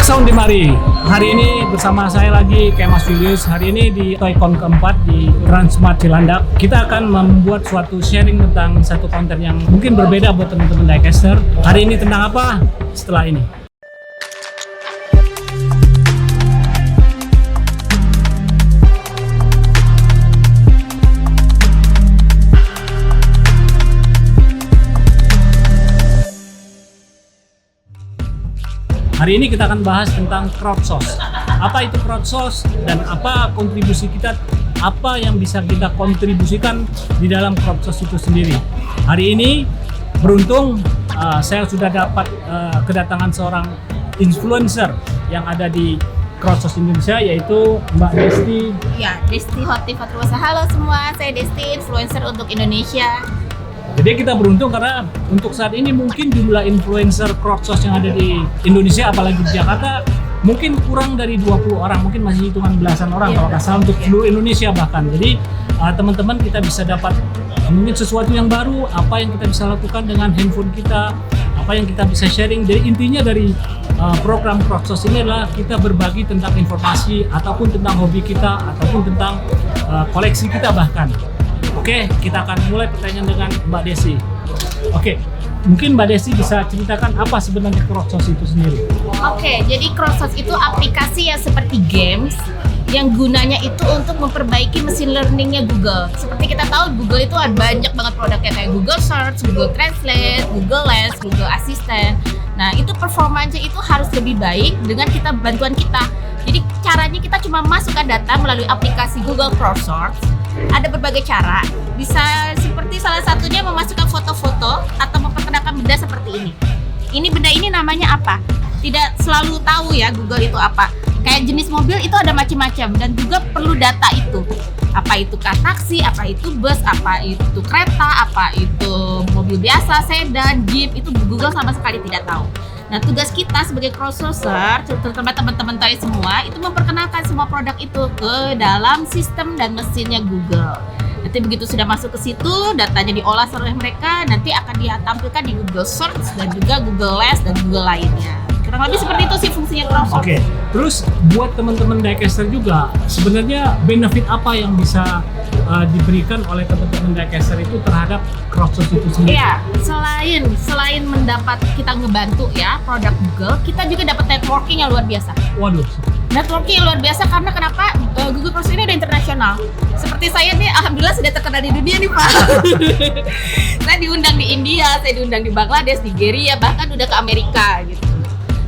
Sound di mari. Hari ini bersama saya lagi kayak Mas Julius. Hari ini di Toycon keempat di Transmart Cilandak. Kita akan membuat suatu sharing tentang satu konten yang mungkin berbeda buat teman-teman diecaster. Hari ini tentang apa? Setelah ini. Hari ini kita akan bahas tentang crowdsource. Apa itu crowdsource dan apa kontribusi kita, apa yang bisa kita kontribusikan di dalam crowdsource itu sendiri. Hari ini beruntung saya sudah dapat kedatangan seorang influencer yang ada di crowdsource Indonesia, yaitu Mbak Desti. Ya, Desti Hotifatruasa. Halo semua, saya Desti, influencer untuk Indonesia. Jadi kita beruntung karena untuk saat ini mungkin jumlah influencer crowdsource yang ada di Indonesia, apalagi di Jakarta, mungkin kurang dari 20 orang, mungkin masih hitungan belasan orang kalau nggak salah untuk seluruh Indonesia bahkan. Jadi teman-teman kita bisa dapat mungkin sesuatu yang baru, apa yang kita bisa lakukan dengan handphone kita, apa yang kita bisa sharing. Jadi intinya dari program crowdsource ini adalah kita berbagi tentang informasi ataupun tentang hobi kita ataupun tentang koleksi kita bahkan. Oke, kita akan mulai pertanyaan dengan Mbak Desi. Oke, mungkin Mbak Desi bisa ceritakan apa sebenarnya crowdsource itu sendiri? Oke, jadi crowdsource itu aplikasi yang seperti games yang gunanya itu untuk memperbaiki mesin learningnya Google. Seperti kita tahu Google itu ada banyak banget produknya kayak Google Search, Google Translate, Google Lens, Google Assistant. Nah, itu performanya itu harus lebih baik dengan bantuan kita. Jadi caranya kita cuma masukkan data melalui aplikasi Google Crowdsource. Ada berbagai cara, bisa seperti salah satunya memasukkan foto-foto atau memperkenalkan benda seperti ini. Ini benda ini namanya apa? Tidak selalu tahu ya Google itu apa. Kayak jenis mobil itu ada macam-macam dan juga perlu data itu. Apa itu taksi, apa itu bus, apa itu kereta, apa itu mobil biasa, sedan, jeep, itu Google sama sekali tidak tahu. Nah, tugas kita sebagai crowdsourcer, terutama teman-teman tadi semua, itu memperkenalkan semua produk itu ke dalam sistem dan mesinnya Google. Nanti begitu sudah masuk ke situ, datanya diolah oleh mereka, nanti akan ditampilkan di Google Search dan juga Google Lens dan Google lainnya. Kurang lebih seperti itu sih fungsinya crowdsource. Oke, terus buat teman-teman diecaster juga, sebenarnya benefit apa yang bisa diberikan oleh teman-teman diecaster itu terhadap crowdsource itu sendiri? Iya, selain mendapat kita ngebantu ya produk Google, kita juga dapat networking yang luar biasa. Waduh. Networking yang luar biasa karena kenapa? Google Crowdsource ini udah internasional. Seperti saya nih, alhamdulillah sudah terkenal di dunia nih Pak. Saya diundang di India, saya diundang di Bangladesh, Nigeria, bahkan udah ke Amerika gitu.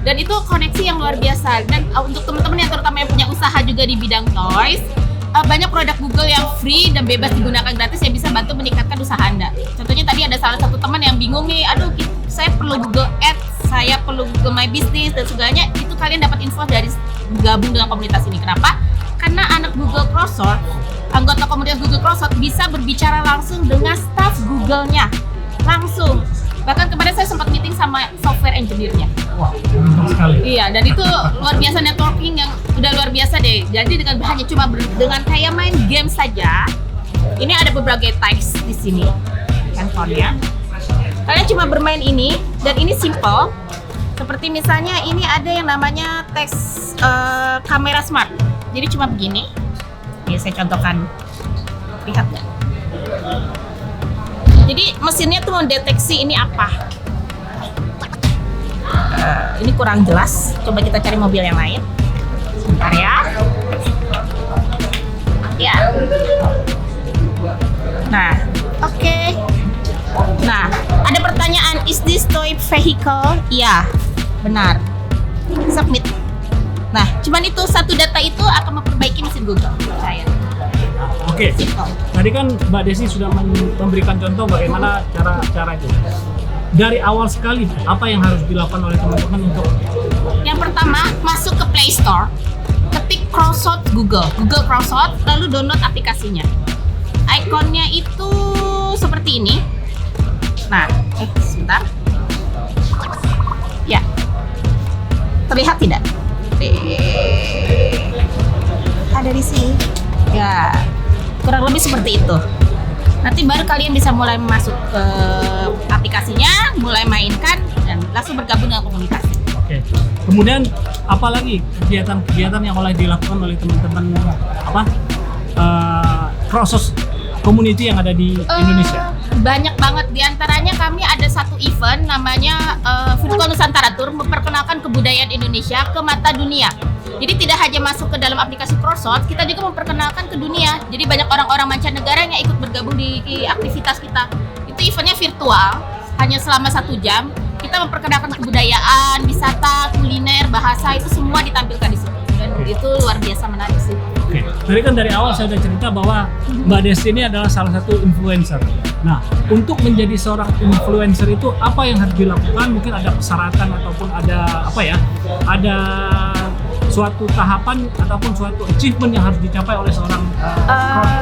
Dan itu koneksi yang luar biasa. Dan untuk teman-teman yang terutama yang punya usaha juga di bidang toys, banyak produk Google yang free dan bebas digunakan gratis yang bisa bantu meningkatkan usaha Anda. Contohnya tadi ada salah satu teman yang bingung nih, aduh saya perlu Google Ads, saya perlu Google My Business dan segalanya, itu kalian dapat info dari gabung dengan komunitas ini. Kenapa? Karena anak Google Crowdsource, anggota komunitas Google Crowdsource bisa berbicara langsung dengan staff Google-nya. Langsung. Bahkan kemarin saya sempat meeting sama software engineer-nya. Wah, mantap sekali. Iya, dan itu luar biasa networking yang udah luar biasa deh. Jadi dengan hanya cuma dengan kayak main game saja, ini ada beberapa types di sini handphonenya. Kalian cuma bermain ini dan ini simple. Seperti misalnya ini ada yang namanya teks kamera smart. Jadi cuma begini. Ini saya contohkan. Lihat nggak? Jadi mesinnya tuh mendeteksi ini apa. Ini kurang jelas. Coba kita cari mobil yang lain. Sebentar ya. Ya. Nah, oke. Nah, ada pertanyaan, is this toy vehicle? Iya, benar. Submit. Nah, cuman itu satu data itu akan memperbaiki mesin Google. Percaya. Oke, tadi kan Mbak Desi sudah memberikan contoh bagaimana cara itu. Dari awal sekali, apa yang harus dilakukan oleh teman-teman untuk? Yang pertama, masuk ke Play Store, ketik Crowdsource Google Crowdsource, lalu download aplikasinya. Ikonnya itu seperti ini. Nah, sebentar. Ya, terlihat tidak? Ada di sini. Ya, kurang lebih seperti itu. Nanti baru kalian bisa mulai masuk ke aplikasinya, mulai mainkan, dan langsung bergabung dengan komunitas. Oke. Oke. Kemudian apalagi kegiatan-kegiatan yang oleh dilakukan oleh teman-teman Crossos community yang ada di Indonesia? Banyak banget, diantaranya kami ada satu event namanya Virtual Nusantara Tour, memperkenalkan kebudayaan Indonesia ke mata dunia. Jadi tidak hanya masuk ke dalam aplikasi Crossos, kita juga memperkenalkan ke dunia. Jadi banyak orang-orang mancanegara yang ikut bergabung di aktivitas kita. Itu eventnya virtual, hanya selama 1 jam. Kita memperkenalkan kebudayaan, wisata, kuliner, bahasa, itu semua ditampilkan di situ. Dan itu luar biasa menarik sih. Oke, tadi kan dari awal saya sudah cerita bahwa Mbak Desti ini adalah salah satu influencer. Nah, untuk menjadi seorang influencer itu apa yang harus dilakukan? Mungkin ada persyaratan ataupun ada ada suatu tahapan ataupun suatu achievement yang harus dicapai oleh seorang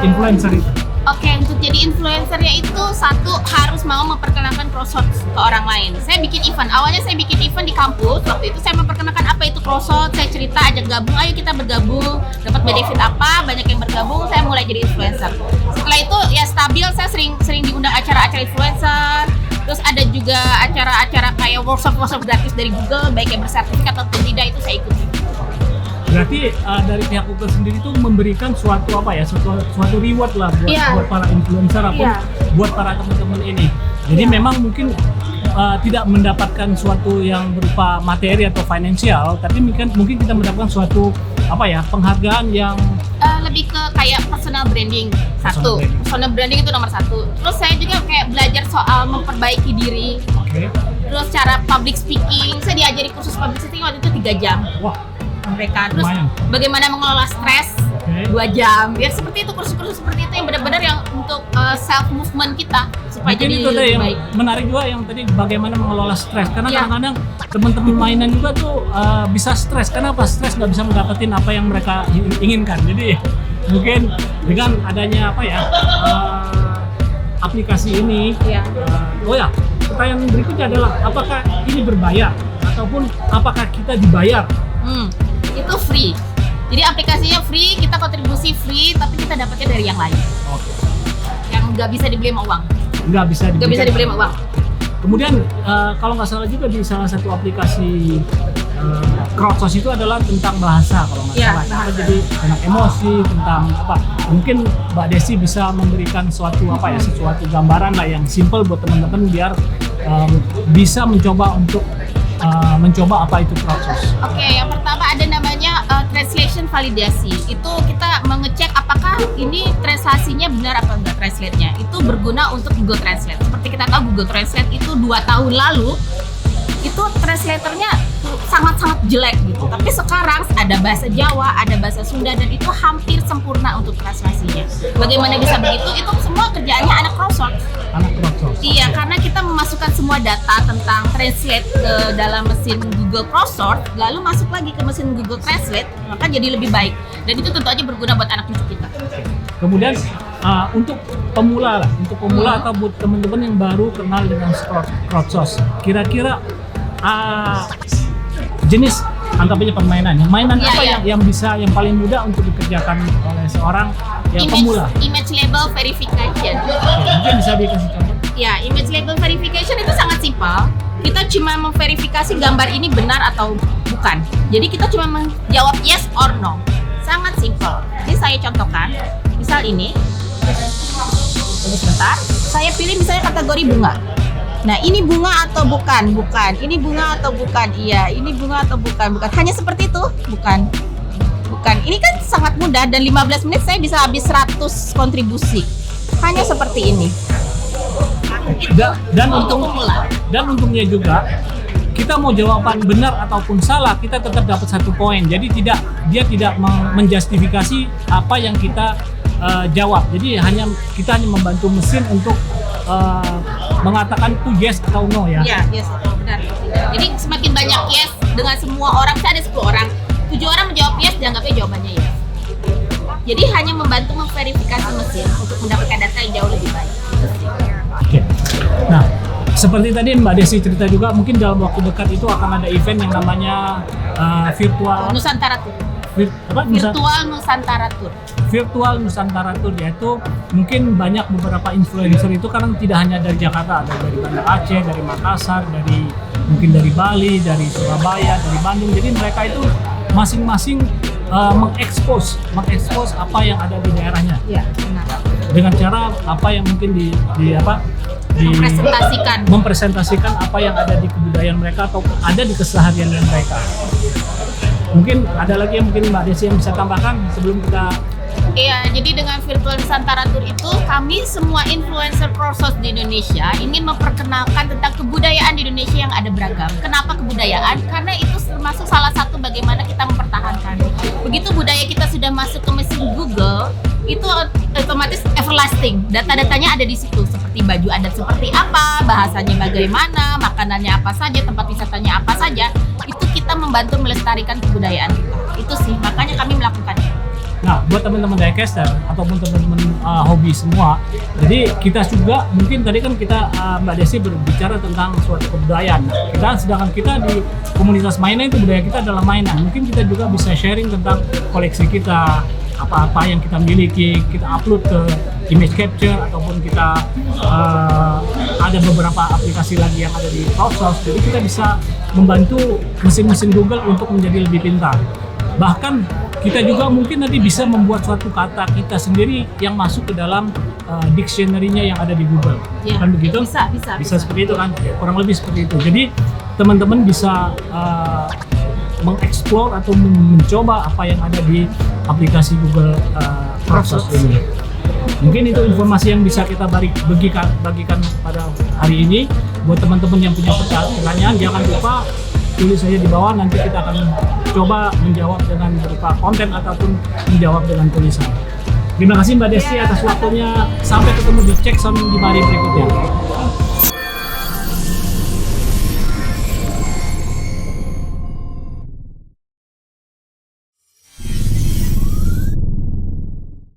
influencer itu. Oke, untuk jadi influencernya itu satu harus mau memperkenalkan Crossos ke orang lain. Saya bikin event, awalnya saya bikin event di kampus. Waktu itu saya memperkenalkan apa itu Crossos, saya cerita, ajak gabung, ayo kita bergabung, dapat benefit apa, banyak yang bergabung, saya mulai jadi influencer. Setelah itu ya stabil, saya sering diundang acara-acara influencer. Terus ada juga acara-acara kayak workshop gratis dari Google, baik yang bersertifikat ataupun tidak, itu saya ikuti. Berarti dari pihak Google sendiri itu memberikan suatu reward lah buat para influencer ataupun buat para teman-teman ini. Jadi memang mungkin tidak mendapatkan suatu yang berupa materi atau finansial, tapi mungkin kita mendapatkan suatu penghargaan yang lebih ke kayak personal branding. Personal branding itu nomor 1. Terus saya juga kayak belajar soal memperbaiki diri. Terus cara public speaking, saya diajari kursus public speaking waktu itu 3 jam. Wah, mereka. Terus bagaimana mengelola stres 2 jam. Ya seperti itu, kursus-kursus seperti itu yang benar-benar yang untuk self movement kita supaya mungkin jadi itu lebih yang baik. Menarik juga yang tadi bagaimana mengelola stres, karena kadang-kadang teman-teman mainan juga tuh bisa stres. Kenapa? Stres nggak bisa mendapatkan apa yang mereka inginkan. Jadi mungkin dengan adanya aplikasi ini, pertanyaan berikutnya adalah apakah ini berbayar ataupun apakah kita dibayar? Itu free. Jadi aplikasinya free, kita kontribusi free, tapi kita dapatnya dari yang lain. Yang nggak bisa dibeli sama uang. Nggak bisa dibeli sama uang. Kemudian kalau nggak salah juga di salah satu aplikasi Crossos itu adalah tentang bahasa kalau nggak salah. Jadi tentang emosi, tentang apa? Mungkin Mbak Desi bisa memberikan suatu gambaran lah yang simple buat teman-teman biar bisa mencoba untuk mencoba apa itu Crossos. Oke, yang pertama ada namanya translation validasi. Itu kita mengecek apakah ini translasinya benar apa enggak translate-nya. Itu berguna untuk Google Translate. Seperti kita tahu Google Translate itu 2 tahun lalu itu translatornya sangat-sangat jelek gitu. Tapi sekarang ada bahasa Jawa, ada bahasa Sunda, dan itu hampir sempurna untuk translasinya. Bagaimana bisa begitu? Itu semua kerjaannya anak Crossos. Iya, karena kita memasukkan semua data tentang translate ke dalam mesin Google Crossos, lalu masuk lagi ke mesin Google Translate, maka jadi lebih baik. Dan itu tentu aja berguna buat anak cucu kita. Kemudian untuk pemula atau buat teman-teman yang baru kenal dengan Crossos, kira-kira jenis anggapnya permainan yang paling mudah untuk dikerjakan oleh seorang yang pemula. Image label verification. Mungkin bisa dikasih contoh. Ya, image label verification itu sangat simpel. Kita cuma memverifikasi gambar ini benar atau bukan. Jadi kita cuma menjawab yes or no. Sangat simpel. Jadi saya contohkan, misal ini. Sebentar, saya pilih misalnya kategori bunga. Nah, ini bunga atau bukan? Bukan. Ini bunga atau bukan? Iya. Ini bunga atau bukan? Bukan. Hanya seperti itu? Bukan. Bukan. Ini kan sangat mudah dan 15 menit saya bisa habis 100 kontribusi. Hanya seperti ini. Dan untungnya juga kita mau jawaban benar ataupun salah, kita tetap dapat 1 poin. Jadi dia tidak menjustifikasi apa yang kita jawab. Jadi kita hanya membantu mesin untuk mengatakan itu yes atau no ya. Iya, yes atau benar. Jadi semakin banyak yes dengan semua orang, saya ada 10 orang, 7 orang menjawab yes, dianggapnya jawabannya yes. Jadi hanya membantu memverifikasi mesin untuk mendapatkan data yang jauh lebih baik. Oke. Nah, seperti tadi Mbak Desi cerita juga, mungkin dalam waktu dekat itu akan ada event yang namanya virtual Nusantara Tour. Virtual Nusantara Tour, yaitu mungkin banyak beberapa influencer itu kan tidak hanya dari Jakarta, ada dari Banda Aceh, dari Makassar, dari mungkin dari Bali, dari Surabaya, dari Bandung. Jadi mereka itu masing-masing mengekspos apa yang ada di daerahnya Iya, benar. dengan cara apa yang mungkin mempresentasikan apa yang ada di kebudayaan mereka atau ada di keseharian mereka. Mungkin ada lagi yang mungkin Mbak Desi yang bisa tambahkan sebelum kita. Iya, jadi dengan Virtual Nusantara Tour itu kami semua influencer Crossos di Indonesia ingin memperkenalkan tentang kebudayaan di Indonesia yang ada beragam. Kenapa kebudayaan? Karena itu termasuk salah satu bagaimana kita mempertahankan. Begitu budaya kita sudah masuk ke mesin Google, itu otomatis everlasting. Data-datanya ada di situ, seperti baju adat seperti apa, bahasanya bagaimana, makanannya apa saja, tempat wisatanya apa saja. Itu kita membantu melestarikan kebudayaan kita. Itu sih, makanya kami melakukannya. Nah, buat teman-teman diecaster ataupun teman-teman hobi semua, jadi kita juga mungkin tadi kan kita Mbak Desi berbicara tentang suatu kebudayaan. Nah, sedangkan kita di komunitas mainan itu budaya kita adalah mainan. Mungkin kita juga bisa sharing tentang koleksi kita, apa-apa yang kita miliki, kita upload ke image capture ataupun kita ada beberapa aplikasi lagi yang ada di Crossos. Jadi kita bisa membantu mesin-mesin Google untuk menjadi lebih pintar. Bahkan kita juga mungkin nanti bisa membuat suatu kata kita sendiri yang masuk ke dalam dictionary-nya yang ada di Google. Ya, Kan begitu? Bisa. Seperti itu kan? Kurang lebih seperti itu. Jadi teman-teman bisa mengeksplor atau mencoba apa yang ada di aplikasi Google Crossos ini. Mungkin itu informasi yang bisa kita bagikan pada hari ini. Buat teman-teman yang punya pertanyaan, jangan lupa tulis saja di bawah, nanti kita akan coba menjawab dengan berupa konten ataupun menjawab dengan tulisan. Terima kasih Mbak Desi atas waktunya. Sampai ketemu di Cek Sound di mari berikutnya.